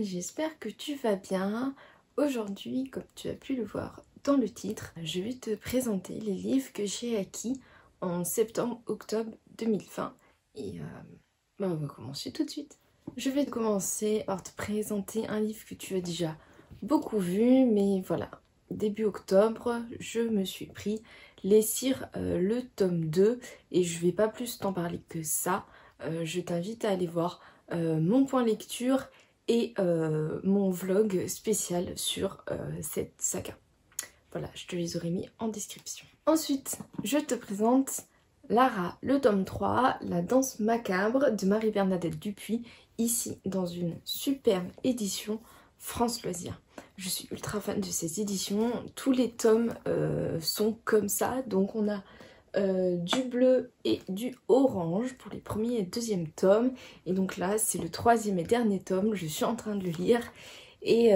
j'espère que tu vas bien. Aujourd'hui, comme tu as pu le voir dans le titre, je vais te présenter les livres que j'ai acquis en septembre-octobre 2020. Et on va commencer tout de suite. Je vais commencer par te présenter un livre que tu as déjà beaucoup vu, mais voilà. Début octobre, je me suis pris Les Cires, le tome 2, et je vais pas plus t'en parler que ça. Je t'invite à aller voir mon point lecture et mon vlog spécial sur cette saga. Voilà, je te les aurais mis en description. Ensuite, je te présente Lara, le tome 3, La danse macabre de Marie-Bernadette Dupuis, ici dans une superbe édition France Loisirs. Je suis ultra fan de ces éditions, tous les tomes sont comme ça, donc on a du bleu et du orange pour les premiers et deuxième tomes, et donc là c'est le troisième et dernier tome, je suis en train de le lire et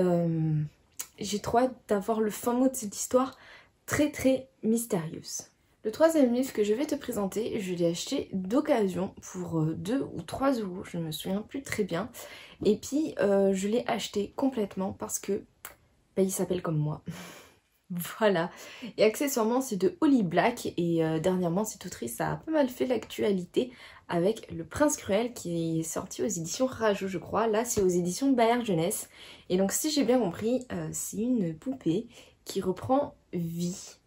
j'ai trop hâte d'avoir le fin mot de cette histoire très mystérieuse. Le troisième livre que je vais te présenter, je l'ai acheté d'occasion pour 2 ou 3 €, je ne me souviens plus très bien. Et puis je l'ai acheté complètement parce que il s'appelle comme moi. Voilà. Et accessoirement c'est de Holly Black et dernièrement cette autrice a pas mal fait l'actualité avec Le Prince Cruel qui est sorti aux éditions Rajo je crois. Là c'est aux éditions Bayard Jeunesse. Et donc si j'ai bien compris, c'est une poupée qui reprend vie.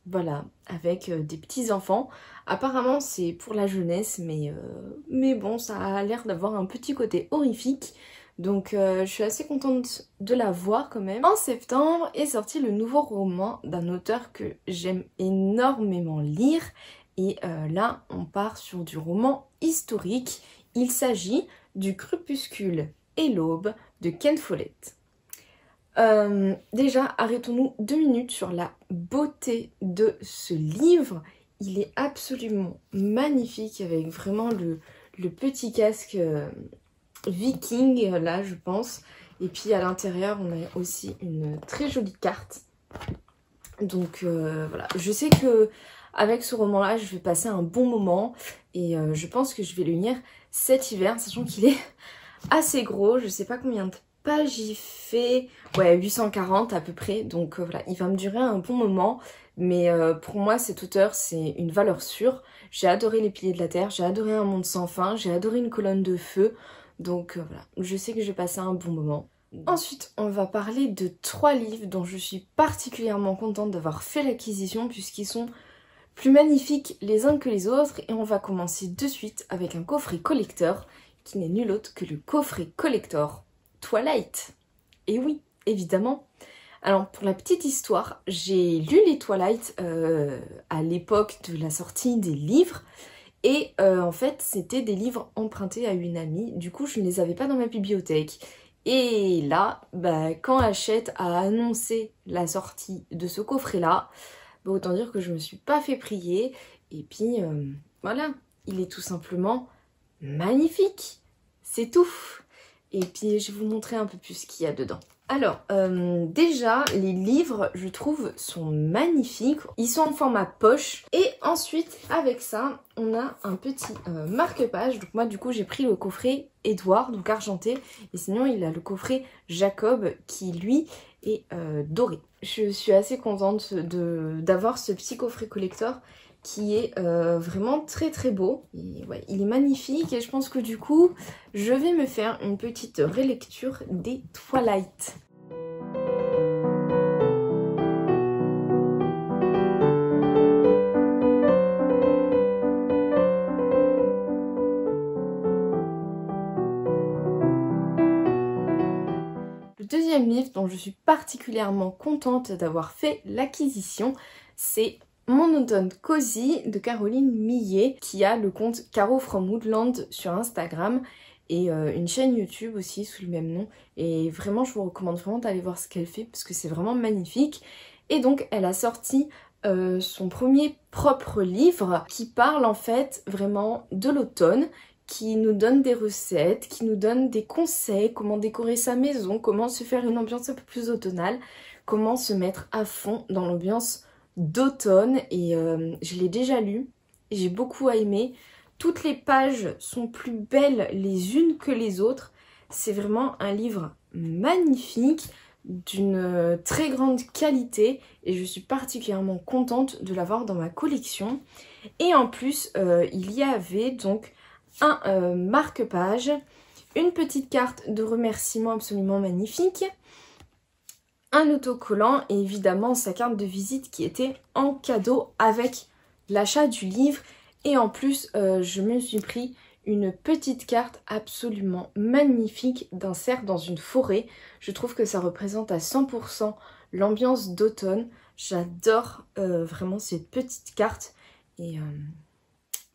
Voilà, avec des petits enfants. Apparemment c'est pour la jeunesse, mais bon, ça a l'air d'avoir un petit côté horrifique. Donc je suis assez contente de la voir quand même. En septembre est sorti le nouveau roman d'un auteur que j'aime énormément lire. Et là on part sur du roman historique. Il s'agit du Crépuscule et l'aube de Ken Follett. Déjà, arrêtons-nous 2 minutes sur la beauté de ce livre. Il est absolument magnifique avec vraiment le petit casque viking là je pense. Et puis à l'intérieur on a aussi une très jolie carte. Donc voilà, je sais que avec ce roman là je vais passer un bon moment. Et je pense que je vais le lire cet hiver, sachant qu'il est assez gros. Je sais pas combien de pages il fait, ouais 840 à peu près, donc voilà, il va me durer un bon moment, mais pour moi cet auteur c'est une valeur sûre. J'ai adoré Les Piliers de la Terre, j'ai adoré Un monde sans fin, j'ai adoré Une colonne de feu, donc voilà, je sais que je vais passer un bon moment. Ensuite on va parler de 3 livres dont je suis particulièrement contente d'avoir fait l'acquisition puisqu'ils sont plus magnifiques les uns que les autres, et on va commencer de suite avec un coffret collector qui n'est nul autre que le coffret collector Twilight. Et oui, évidemment. Alors pour la petite histoire, j'ai lu les Twilight à l'époque de la sortie des livres. Et en fait, c'était des livres empruntés à une amie. Du coup, je ne les avais pas dans ma bibliothèque. Et là, quand Hachette a annoncé la sortie de ce coffret-là, autant dire que je me suis pas fait prier. Et puis, voilà, il est tout simplement magnifique. C'est tout. Et puis je vais vous montrer un peu plus ce qu'il y a dedans. Alors déjà les livres je trouve sont magnifiques. Ils sont en format poche. Et ensuite avec ça on a un petit marque-page. Donc moi du coup j'ai pris le coffret Édouard, donc argenté. Et sinon il a le coffret Jacob qui lui est doré. Je suis assez contente d'avoir ce petit coffret collector qui est vraiment très beau. Et ouais, il est magnifique et je pense que du coup, je vais me faire une petite relecture des Twilight. Le deuxième livre dont je suis particulièrement contente d'avoir fait l'acquisition, c'est Mon automne cosy de Caroline Millet, qui a le compte Caro from Woodland sur Instagram et une chaîne YouTube aussi sous le même nom. Et vraiment, je vous recommande vraiment d'aller voir ce qu'elle fait parce que c'est vraiment magnifique. Et donc, elle a sorti son premier propre livre qui parle en fait vraiment de l'automne, qui nous donne des recettes, qui nous donne des conseils, comment décorer sa maison, comment se faire une ambiance un peu plus automnale, comment se mettre à fond dans l'ambiance d'automne. Et je l'ai déjà lu, j'ai beaucoup aimé. Toutes les pages sont plus belles les unes que les autres. C'est vraiment un livre magnifique, d'une très grande qualité et je suis particulièrement contente de l'avoir dans ma collection. Et en plus, il y avait donc un marque-page, une petite carte de remerciement absolument magnifique, un autocollant et évidemment sa carte de visite qui était en cadeau avec l'achat du livre. Et en plus, je me suis pris une petite carte absolument magnifique d'un cerf dans une forêt. Je trouve que ça représente à 100% l'ambiance d'automne. J'adore vraiment cette petite carte et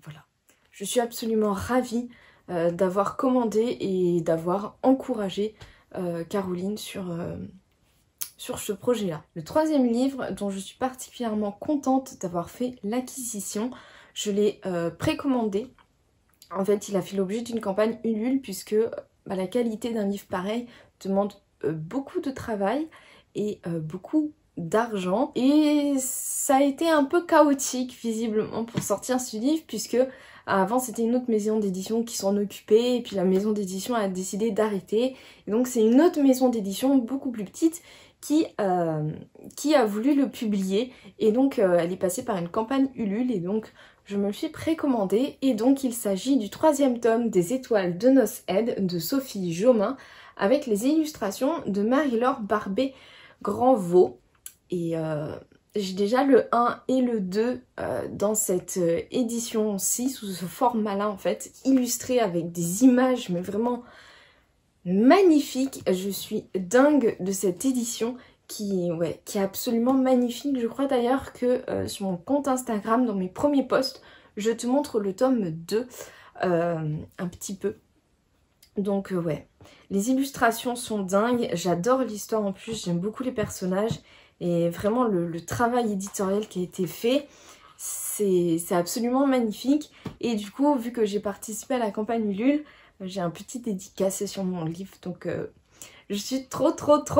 voilà. Je suis absolument ravie d'avoir commandé et d'avoir encouragé Caroline sur ce projet-là. Le troisième livre dont je suis particulièrement contente d'avoir fait l'acquisition, je l'ai précommandé. En fait, il a fait l'objet d'une campagne Ulule puisque la qualité d'un livre pareil demande beaucoup de travail et beaucoup d'argent. Et ça a été un peu chaotique visiblement pour sortir ce livre puisque avant c'était une autre maison d'édition qui s'en occupait et puis la maison d'édition a décidé d'arrêter. Et donc c'est une autre maison d'édition beaucoup plus petite qui a voulu le publier et donc elle est passée par une campagne Ulule et donc je me le suis précommandé. Et donc il s'agit du troisième tome des Étoiles de Noces Aide de Sophie Jomain avec les illustrations de Marie-Laure Barbet-Granvaux. Et j'ai déjà le 1 et le 2 dans cette édition-ci, sous ce format-là en fait, illustré avec des images mais vraiment magnifiques. Je suis dingue de cette édition qui est absolument magnifique. Je crois d'ailleurs que sur mon compte Instagram, dans mes premiers posts, je te montre le tome 2 un petit peu. Donc ouais, les illustrations sont dingues, j'adore l'histoire en plus, j'aime beaucoup les personnages et vraiment le travail éditorial qui a été fait, c'est absolument magnifique. Et du coup, vu que j'ai participé à la campagne Ulule, j'ai un petit dédicacé sur mon livre, donc je suis trop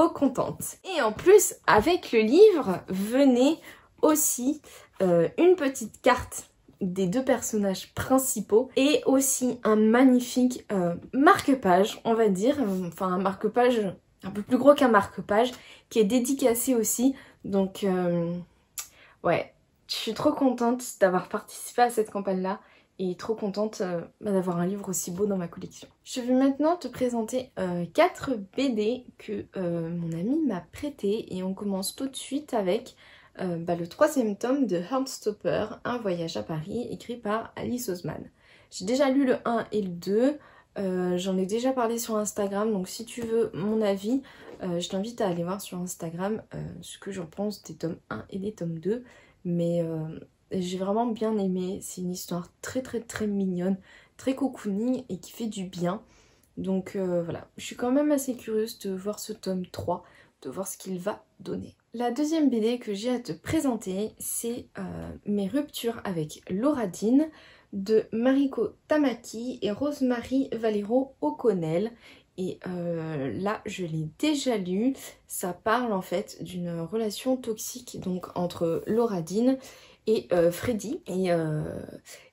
contente. Et en plus, avec le livre, venait aussi une petite carte des deux personnages principaux et aussi un magnifique marque-page, on va dire, enfin un marque-page un peu plus gros qu'un marque-page qui est dédicacé aussi. Donc ouais, je suis trop contente d'avoir participé à cette campagne-là et trop contente d'avoir un livre aussi beau dans ma collection. Je vais maintenant te présenter 4 BD que mon ami m'a prêté et on commence tout de suite avec le troisième tome de Heartstopper, Un voyage à Paris, écrit par Alice Oseman. J'ai déjà lu le 1 et le 2, j'en ai déjà parlé sur Instagram, donc si tu veux mon avis, je t'invite à aller voir sur Instagram ce que j'en pense des tomes 1 et des tomes 2, mais j'ai vraiment bien aimé. C'est une histoire très mignonne, très cocooning et qui fait du bien. Donc voilà, je suis quand même assez curieuse de voir ce tome 3, de voir ce qu'il va donner. La deuxième BD que j'ai à te présenter, c'est Mes ruptures avec Laura Dean de Mariko Tamaki et Rosemary Valero O'Connell. Et là, je l'ai déjà lu. Ça parle en fait d'une relation toxique donc entre Laura Dean et Freddy.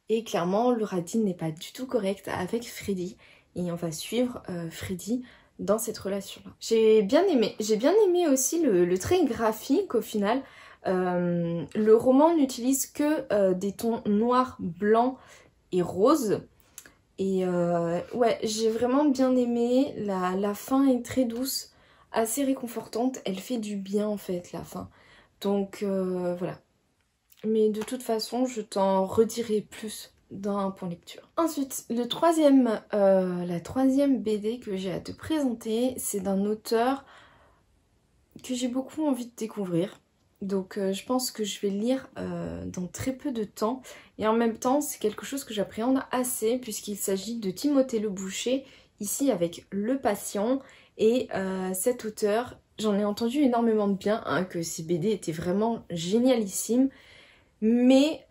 Et clairement, Laura Dean n'est pas du tout correcte avec Freddy. Et on va suivre Freddy dans cette relation-là. J'ai bien aimé aussi le trait graphique au final. Le roman n'utilise que des tons noirs, blancs et roses. Et ouais, j'ai vraiment bien aimé. La fin est très douce, assez réconfortante. Elle fait du bien en fait, la fin. Donc voilà. Mais de toute façon, je t'en redirai plus dans un point lecture. Ensuite, la troisième BD que j'ai à te présenter, c'est d'un auteur que j'ai beaucoup envie de découvrir. Donc je pense que je vais le lire dans très peu de temps. Et en même temps, c'est quelque chose que j'appréhende assez puisqu'il s'agit de Timothée Le Boucher, ici avec Le Patient. Et cet auteur, j'en ai entendu énormément de bien, hein, que ces BD étaient vraiment génialissimes. Mais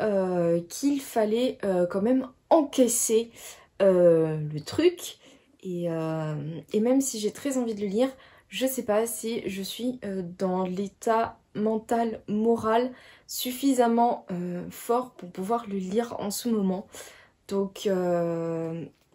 qu'il fallait quand même encaisser le truc. Et même si j'ai très envie de le lire, je sais pas si je suis dans l'état mental, moral suffisamment fort pour pouvoir le lire en ce moment. Donc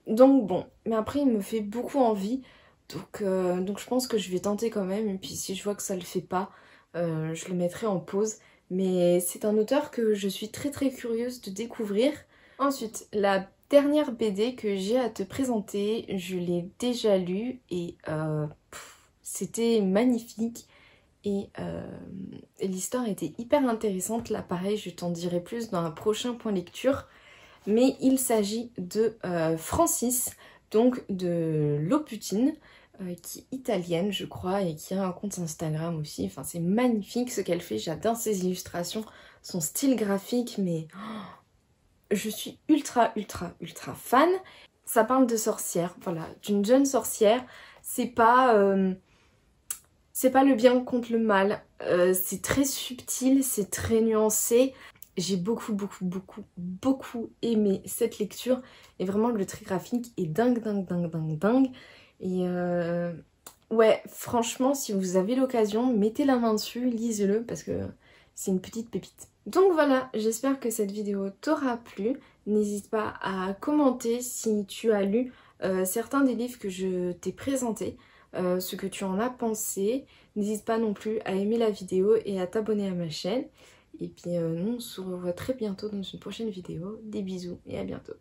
bon, mais après il me fait beaucoup envie. Donc je pense que je vais tenter quand même, et puis si je vois que ça le fait pas, je le mettrai en pause. Mais c'est un auteur que je suis très très curieuse de découvrir. Ensuite, la dernière BD que j'ai à te présenter, je l'ai déjà lue et c'était magnifique. Et l'histoire était hyper intéressante. Là pareil, je t'en dirai plus dans un prochain point lecture. Mais il s'agit de Francis, donc de Loputine, qui est italienne je crois et qui a un compte Instagram aussi. Enfin c'est magnifique ce qu'elle fait, j'adore ses illustrations, son style graphique, mais je suis ultra fan. Ça parle de sorcière, voilà, d'une jeune sorcière. C'est pas le bien contre le mal, c'est très subtil, c'est très nuancé. J'ai beaucoup aimé cette lecture et vraiment le trait graphique est dingue. Et ouais, franchement, si vous avez l'occasion, mettez la main dessus, lisez-le parce que c'est une petite pépite. Donc voilà, j'espère que cette vidéo t'aura plu. N'hésite pas à commenter si tu as lu certains des livres que je t'ai présentés, ce que tu en as pensé. N'hésite pas non plus à aimer la vidéo et à t'abonner à ma chaîne. Et puis nous on se revoit très bientôt dans une prochaine vidéo. Des bisous et à bientôt.